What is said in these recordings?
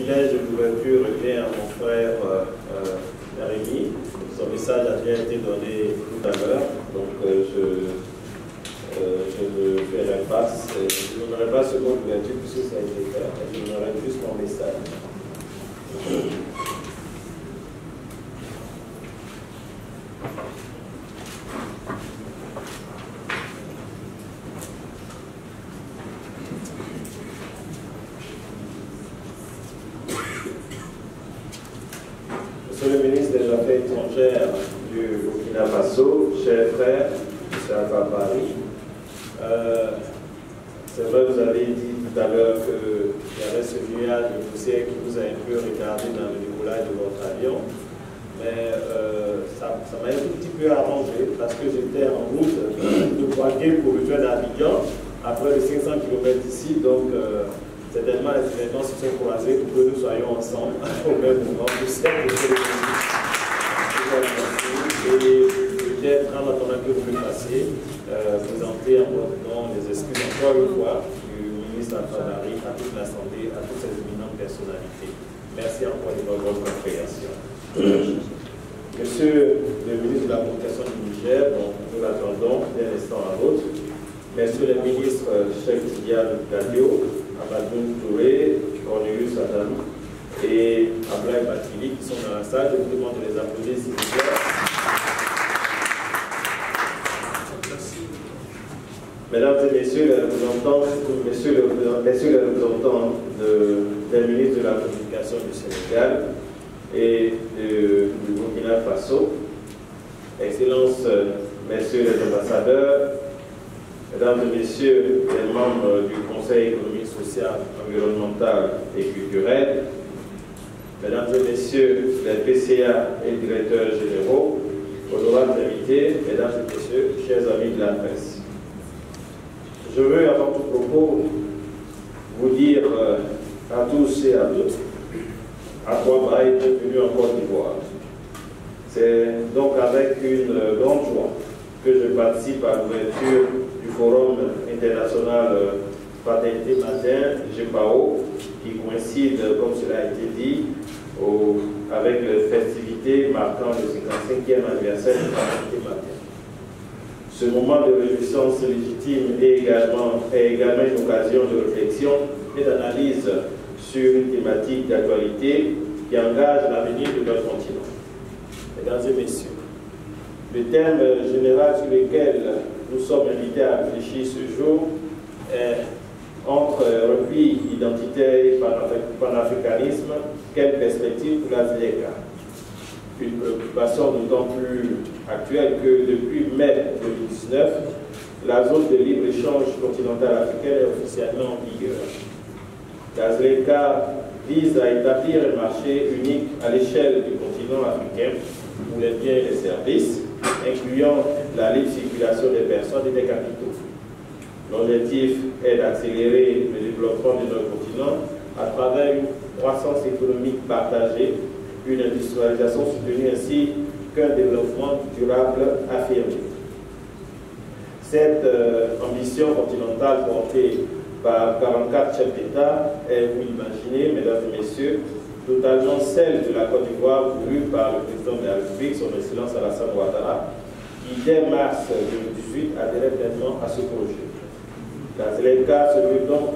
privilège de l'ouverture revient à mon frère Rémi. Son message a bien été donné tout à l'heure, donc je ne ferai pas, je ne donnerai pas ce mot d'ouverture puisque ça a été fait, je donnerai juste mon message. Monsieur le ministre des Affaires étrangères du Burkina Faso, cher frère, M. Alpha-Paris, c'est vrai, vous avez dit tout à l'heure qu'il y avait ce nuage de poussière qui vous a un peu retardé dans le décollage de votre avion, mais ça m'a un tout petit peu arrangé parce que j'étais en route de Boaké pour rejoindre Abidjan à près de 500 km d'ici, donc certainement les événements se sont croisés pour que nous soyons ensemble au même moment. Je sais que et peut-être en attendant que vous me passiez, présenter en votre nom les excuses encore une fois du ministre Alpha-Paris à toute l'Assemblée, à toutes ces éminentes personnalités. Merci encore de votre appréciation. Monsieur le ministre de la Communication du Niger, nous l'attendons d'un instant à l'autre. Messieurs les ministres Cheikh Tidiane Gadio, Amadou Touré, Cornelius Adam et Ablaï Batili qui sont dans la salle, je vous demande de les applaudir s'il vous plaît. Mesdames et messieurs les représentants, messieurs les représentants des ministres de la Communication du Sénégal et du Burkina Faso, Excellences, messieurs les ambassadeurs, mesdames et messieurs les membres du Conseil économique, social, environnemental et culturel, mesdames et messieurs les PCA et directeurs généraux, honorables invités, mesdames et messieurs, chers amis de la presse. Je veux, avant tout propos, vous dire à tous et à toutes à quoi va être venu en Côte d'Ivoire. C'est donc avec une grande joie que je participe à l'ouverture du Forum international Fraternité Matin, GPAO, qui coïncide, comme cela a été dit, avec les festivités marquant le 55e anniversaire de Fraternité Matin. Ce moment de réjouissance légitime est également une occasion de réflexion et d'analyse sur une thématique d'actualité qui engage l'avenir de notre continent. Mesdames et messieurs, le thème général sur lequel nous sommes invités à réfléchir ce jour est entre repli identitaire et panafricanisme, quelle perspective pour la ZLECA? Une préoccupation d'autant plus actuelle que depuis mai 2019, la zone de libre-échange continentale africaine est officiellement en vigueur. La ZLECA vise à établir un marché unique à l'échelle du continent africain pour les biens et les services, incluant la libre circulation des personnes et des capitaux. L'objectif est d'accélérer le développement de notre continent à travers une croissance économique partagée, une industrialisation soutenue ainsi qu'un développement durable affirmé. Cette ambition continentale portée par 44 chefs d'État est, vous l'imaginez, mesdames et messieurs, totalement celle de la Côte d'Ivoire voulue par le président de la République, son Excellence Alassane Ouattara, qui dès mars 2018 adhérait pleinement à ce projet. La ZLECA se veut donc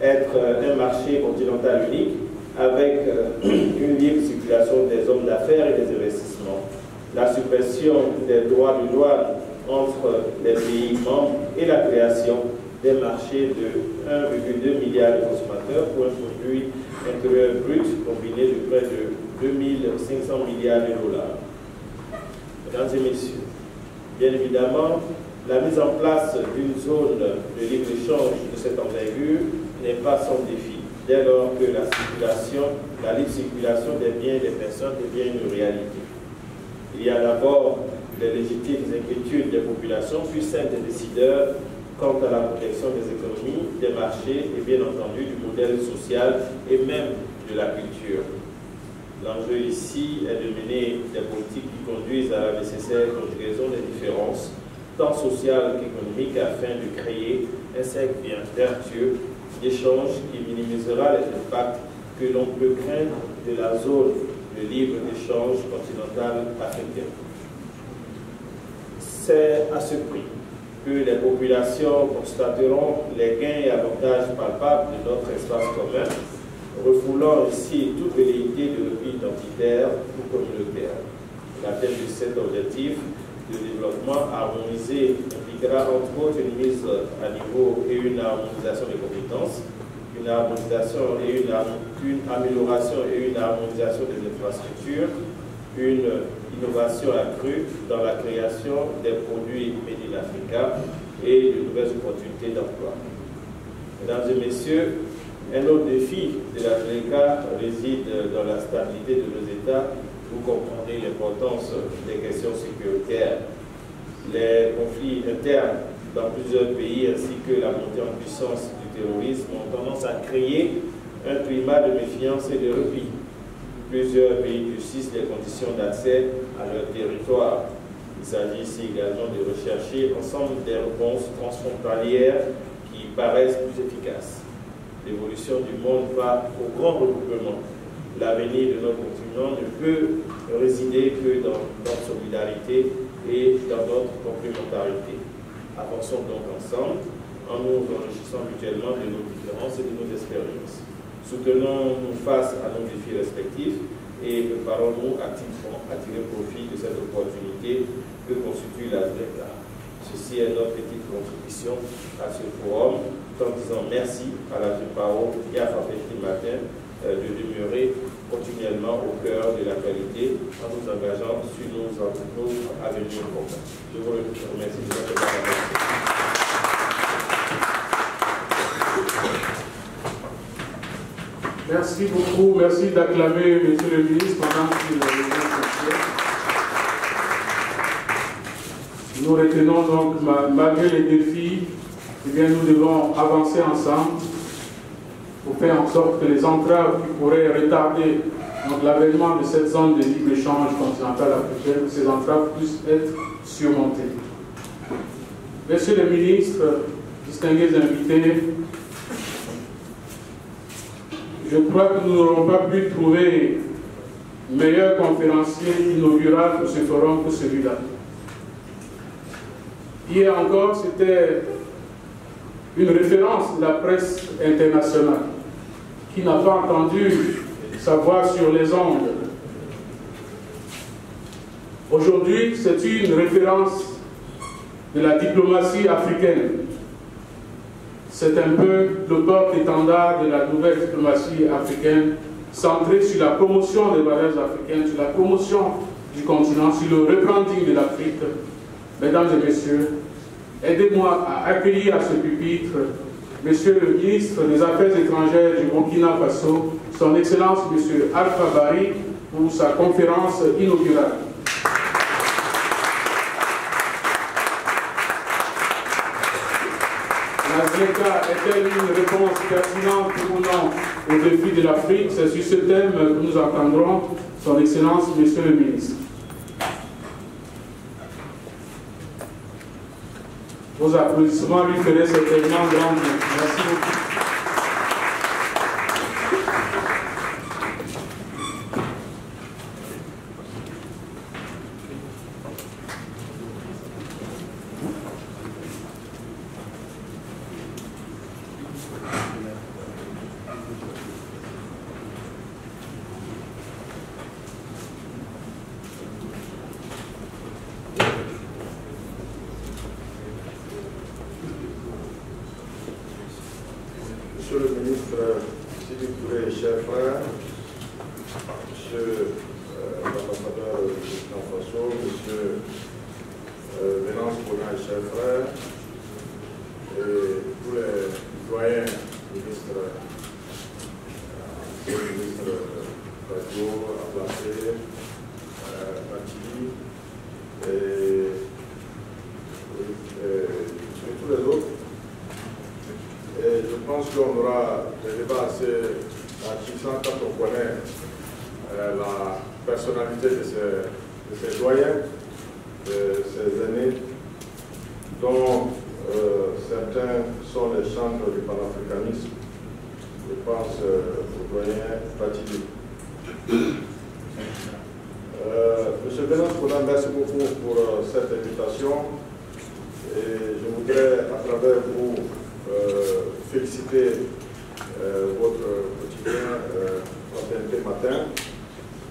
être un marché continental unique avec une libre circulation des hommes d'affaires et des investissements, la suppression des droits de douane entre les pays membres et la création des marchés de 1,2 milliard de consommateurs pour un produit intérieur brut combiné de près de 2500 milliards de dollars. Mesdames et messieurs, bien évidemment, la mise en place d'une zone de libre-échange de cette envergure n'est pas sans défi, dès lors que la libre circulation des biens et des personnes devient une réalité. Il y a d'abord les légitimes inquiétudes des populations, puis celles des décideurs quant à la protection des économies, des marchés et bien entendu du modèle social et même de la culture. L'enjeu ici est de mener des politiques qui conduisent à la nécessaire conjugaison des différences, tant sociales qu'économiques, afin de créer un cercle vertueux d'échange qui minimisera les impacts que l'on peut craindre de la zone de libre-échange continentale africaine. C'est à ce prix que les populations constateront les gains et avantages palpables de notre espace commun, refoulant ainsi toute velléité de repli identitaire ou communautaire. L'atteinte de cet objectif de développement harmonisé impliquera entre autres une mise à niveau et une harmonisation des compétences, une harmonisation et une amélioration et une harmonisation des infrastructures, une innovation accrue dans la création des produits made in Africa et de nouvelles opportunités d'emploi. Mesdames et messieurs, un autre défi de l'Afrique réside dans la stabilité de nos États. Vous comprendrez l'importance des questions sécuritaires. Les conflits internes dans plusieurs pays ainsi que la montée en puissance du terrorisme ont tendance à créer un climat de méfiance et de repli. Plusieurs pays durcissent les conditions d'accès à leur territoire. Il s'agit ici également de rechercher ensemble des réponses transfrontalières qui paraissent plus efficaces. L'évolution du monde va au grand regroupement. L'avenir de notre continent ne peut résider que dans notre solidarité et dans notre complémentarité. Avançons donc ensemble en nous enrichissant mutuellement de nos différences et de nos expériences. Soutenons-nous face à nos défis respectifs et préparons-nous activement à tirer profit de cette opportunité que constitue la ZLECA. Ceci est notre petite contribution à ce forum, tout en disant merci à la GPAO et à Fafeti Matin de demeurer continuellement au cœur de l'actualité en nous engageant sur nos avenirs communs. Je vous remercie de votre attention. Merci beaucoup. Merci d'acclamer M. le ministre pendant qu'il est Nous retenons donc, malgré les défis, eh bien, nous devons avancer ensemble pour faire en sorte que les entraves qui pourraient retarder l'avènement de cette zone de libre-échange continentale africaine, que ces entraves puissent être surmontées. Monsieur le ministre, distingués invités, je crois que nous n'aurons pas pu trouver meilleur conférencier inaugural pour ce forum que celui-là. Hier encore, c'était une référence de la presse internationale qui n'a pas entendu sa voix sur les ondes. Aujourd'hui, c'est une référence de la diplomatie africaine. C'est un peu le porte-étendard de la nouvelle diplomatie africaine centrée sur la promotion des valeurs africaines, sur la promotion du continent, sur le rebranding de l'Afrique. Mesdames et messieurs, aidez-moi à accueillir à ce pupitre Monsieur le ministre des Affaires étrangères du Burkina Faso, Son Excellence Monsieur Alpha Bari, pour sa conférence inaugurale. La ZLECA est-elle une réponse pertinente ou non aux défis de l'Afrique? C'est sur ce thème que nous entendrons Son Excellence Monsieur le ministre. Vos applaudissements lui feraient certainement grand bien. Merci beaucoup. Monsieur le ministre Sidi Touré, chers frères, Monsieur l'ambassadeur du Burkina Faso, Monsieur Venance Bonan, chers frères, et tous les doyens, ministres Radio, Ablacé, Matili, et tous les autres. Et je pense qu'on aura des débats assez enrichissants quand on connaît la personnalité de ces doyens, de ces aînés, dont certains sont les chantres du panafricanisme, je pense, au doyen Fatigué. Monsieur Benas, merci beaucoup pour cette invitation. Et je voudrais, à travers vous, féliciter votre quotidien Fraternité Matin.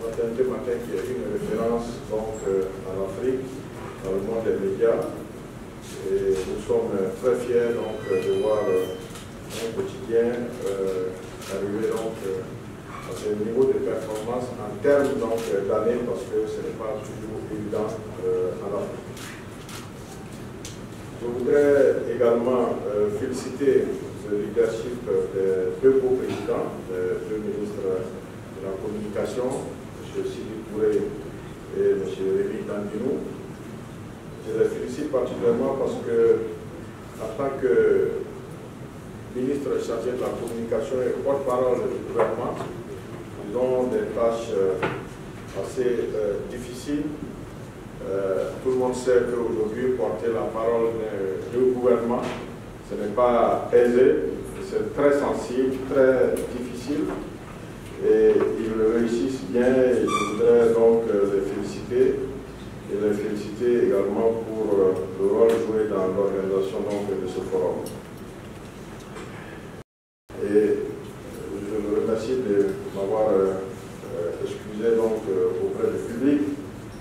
Fraternité Matin qui est une référence donc, en Afrique, dans le monde des médias. Et nous sommes très fiers donc, de voir un quotidien arriver donc, à ce niveau de performance en termes d'années, parce que ce n'est pas toujours évident en Afrique. Je voudrais également féliciter le leadership des deux co-présidents, des deux ministres de la Communication, M. Sidi Touré et M. Rémi Dandinou. Je les félicite particulièrement parce que, en tant que ministre chargé de la Communication et porte-parole du gouvernement, ils ont des tâches assez difficiles. Tout le monde sait qu'aujourd'hui, porter la parole du gouvernement, ce n'est pas aisé, c'est très sensible, très difficile. Et ils réussissent bien et je voudrais donc les féliciter et les féliciter également pour le rôle joué dans l'organisation de ce forum. Et je vous remercie de m'avoir excusé donc auprès du public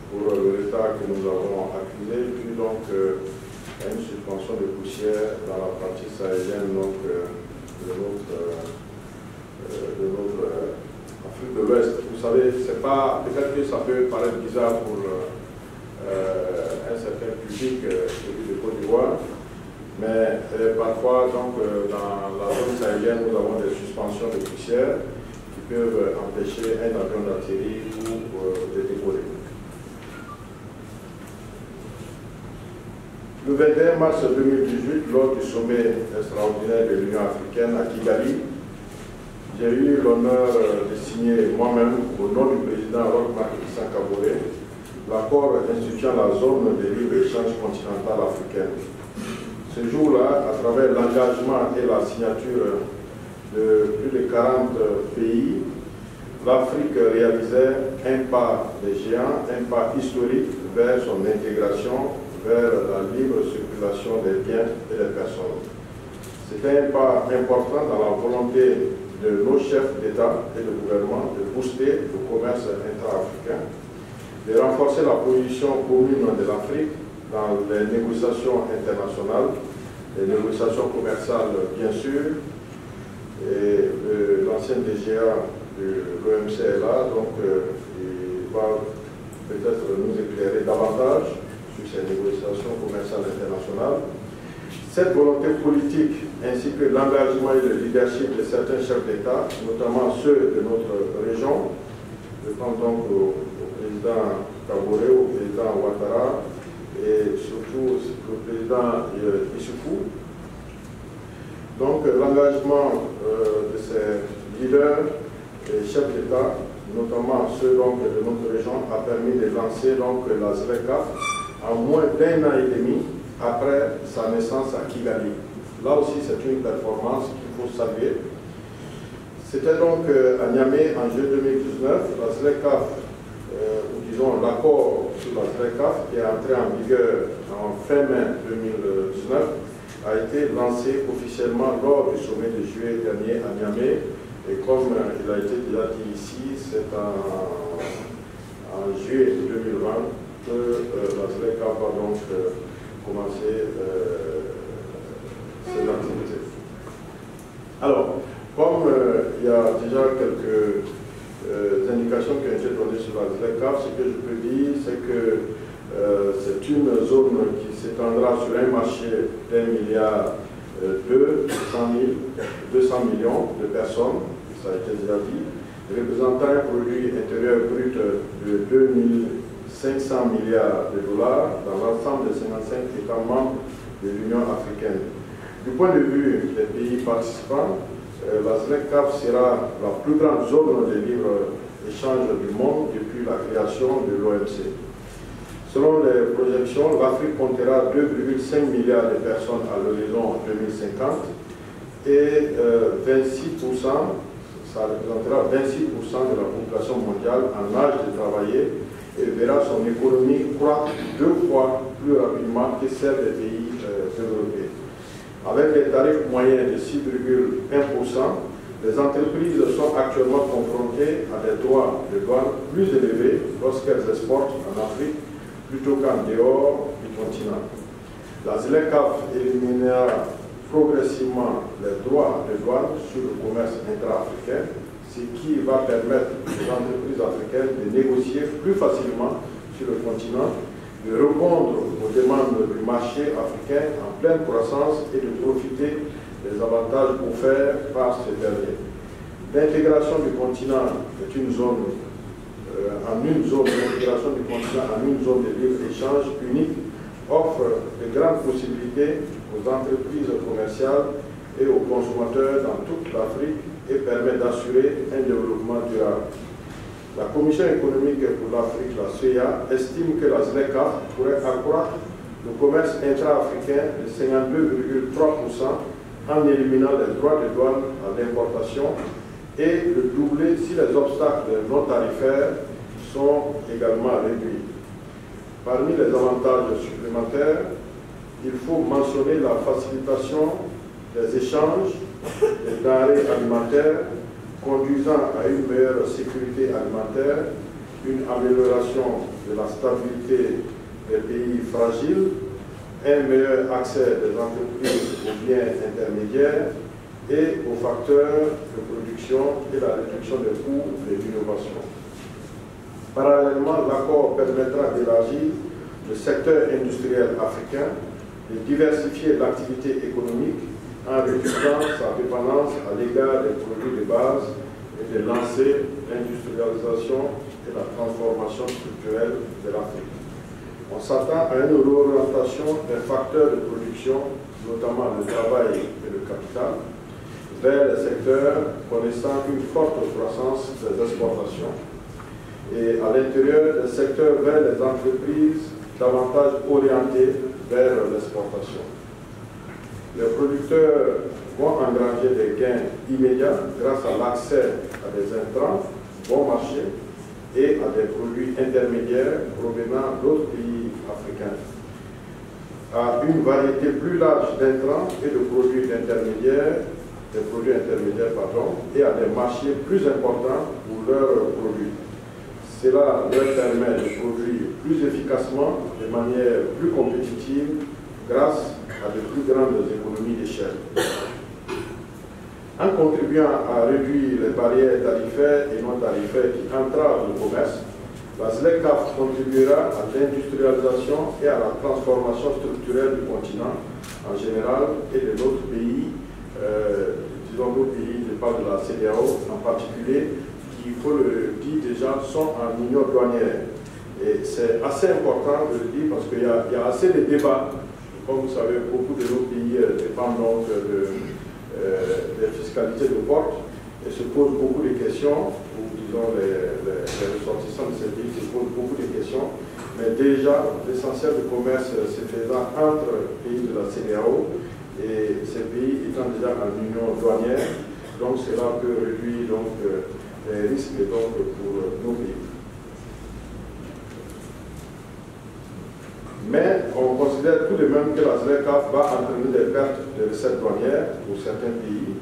pour le retard que nous avons accusé, puis donc une suspension de poussière dans la partie sahélienne donc, de notre Afrique de l'Ouest. Vous savez, c'est pas, peut-être que ça peut paraître bizarre pour un certain public, celui de Côte d'Ivoire, mais parfois donc, dans la zone sahélienne, nous avons des suspensions de poussière qui peuvent empêcher un avion d'atterrir ou de décoller. Le 21 mars 2018, lors du sommet extraordinaire de l'Union africaine à Kigali, j'ai eu l'honneur de signer moi-même, au nom du président Roch-Marc Christian Kaboré, l'accord instituant la zone de libre-échange continentale africaine. Ce jour-là, à travers l'engagement et la signature de plus de 40 pays, l'Afrique réalisait un pas de géant, un pas historique vers son intégration, vers la libre circulation des biens et des personnes. C'était un pas important dans la volonté de nos chefs d'État et de gouvernement de booster le commerce intra-africain, de renforcer la position commune de l'Afrique dans les négociations internationales, les négociations commerciales bien sûr, et l'ancien DGA de l'OMC est là, donc il va peut-être nous éclairer davantage sur ces négociations commerciales internationales. Cette volonté politique ainsi que l'engagement et le leadership de certains chefs d'État, notamment ceux de notre région, je pense donc au président Kaboré, au président Ouattara et surtout au président Issoufou. Donc l'engagement de ces leaders et chefs d'État, notamment ceux donc, de notre région, a permis de lancer donc, la ZLECAf en moins d'1 an et demi après sa naissance à Kigali. Là aussi, c'est une performance qu'il faut saluer. C'était donc à Niamey en juillet 2019, la ZLECAf, ou disons l'accord sur la ZLECAf, qui est entré en vigueur en fin mai 2019, a été lancé officiellement lors du sommet de juillet dernier à Niamey. Et comme il a été déjà dit ici, c'est en juillet 2020 que la ZLECAf va donc commencer ses activités. Alors, comme il y a déjà quelques indications qui ont été données sur la ZLECAf, ce que je peux dire, c'est que c'est une zone qui s'étendra sur un marché d'1,2 milliard 200 millions de personnes, ça a été déjà dit, représentant un produit intérieur brut de 2500 milliards de dollars dans l'ensemble des 55 États membres de l'Union africaine. Du point de vue des pays participants, la ZLECAf sera la plus grande zone de libre-échange du monde depuis la création de l'OMC. Selon les projections, l'Afrique comptera 2,5 milliards de personnes à l'horizon 2050 et 26%, ça représentera 26% de la population mondiale en âge de travailler et verra son économie croître 2 fois plus rapidement que celle des pays développés. Avec des tarifs moyens de 6,1%, les entreprises sont actuellement confrontées à des droits de douane plus élevés lorsqu'elles exportent en Afrique plutôt qu'en dehors du continent. La ZLECAf éliminera progressivement les droits de douane sur le commerce intra-africain, ce qui va permettre aux entreprises africaines de négocier plus facilement sur le continent, de répondre aux demandes du marché africain en pleine croissance et de profiter des avantages offerts par ce dernier. L'intégration du continent est une zone, l'intégration du continent en une zone de libre-échange unique offre de grandes possibilités aux entreprises commerciales et aux consommateurs dans toute l'Afrique et permet d'assurer un développement durable. La Commission économique pour l'Afrique, la CEEA, estime que la ZLECAf pourrait accroître le commerce intra-africain de 52,3% en éliminant les droits de douane à l'importation et le doubler si les obstacles non tarifaires sont également réduits. Parmi les avantages supplémentaires, il faut mentionner la facilitation des échanges des denrées alimentaires conduisant à une meilleure sécurité alimentaire, une amélioration de la stabilité des pays fragiles, un meilleur accès des entreprises aux biens intermédiaires et aux facteurs de production et la réduction des coûts de l'innovation. Parallèlement, l'accord permettra d'élargir le secteur industriel africain, de diversifier l'activité économique en réduisant sa dépendance à l'égard des produits de base et de lancer l'industrialisation et la transformation structurelle de l'Afrique. On s'attend à une réorientation des facteurs de production, notamment le travail et le capital, vers les secteurs connaissant une forte croissance des exportations et à l'intérieur des secteurs vers les entreprises davantage orientées vers l'exportation. Les producteurs vont engranger des gains immédiats grâce à l'accès à des intrants bon marché et à des produits intermédiaires provenant d'autres pays africains, à une variété plus large d'intrants et de produits intermédiaires, et à des marchés plus importants pour leurs produits. Cela leur permet de produire plus efficacement, de manière plus compétitive, grâce à de plus grandes économies d'échelle. En contribuant à réduire les barrières tarifaires et non tarifaires qui entravent le commerce, la ZLECAf contribuera à l'industrialisation et à la transformation structurelle du continent en général et de notre pays, disons nos pays, je parle de la CEDEAO en particulier, qui, il faut le dire déjà, sont en union douanière. Et c'est assez important de le dire parce qu'il y a assez de débats. Comme vous savez, beaucoup de nos pays dépendent donc des fiscalités de porte et se posent beaucoup de questions, ou disons les ressortissants de ces pays se posent beaucoup de questions, mais déjà l'essentiel du commerce se faisant entre pays de la CEDEAO et ces pays étant déjà en union douanière, donc cela peut réduire donc, les risques donc, pour nos pays. Mais on considère tout de même que la ZLECAf va entraîner des pertes de recettes douanières pour certains pays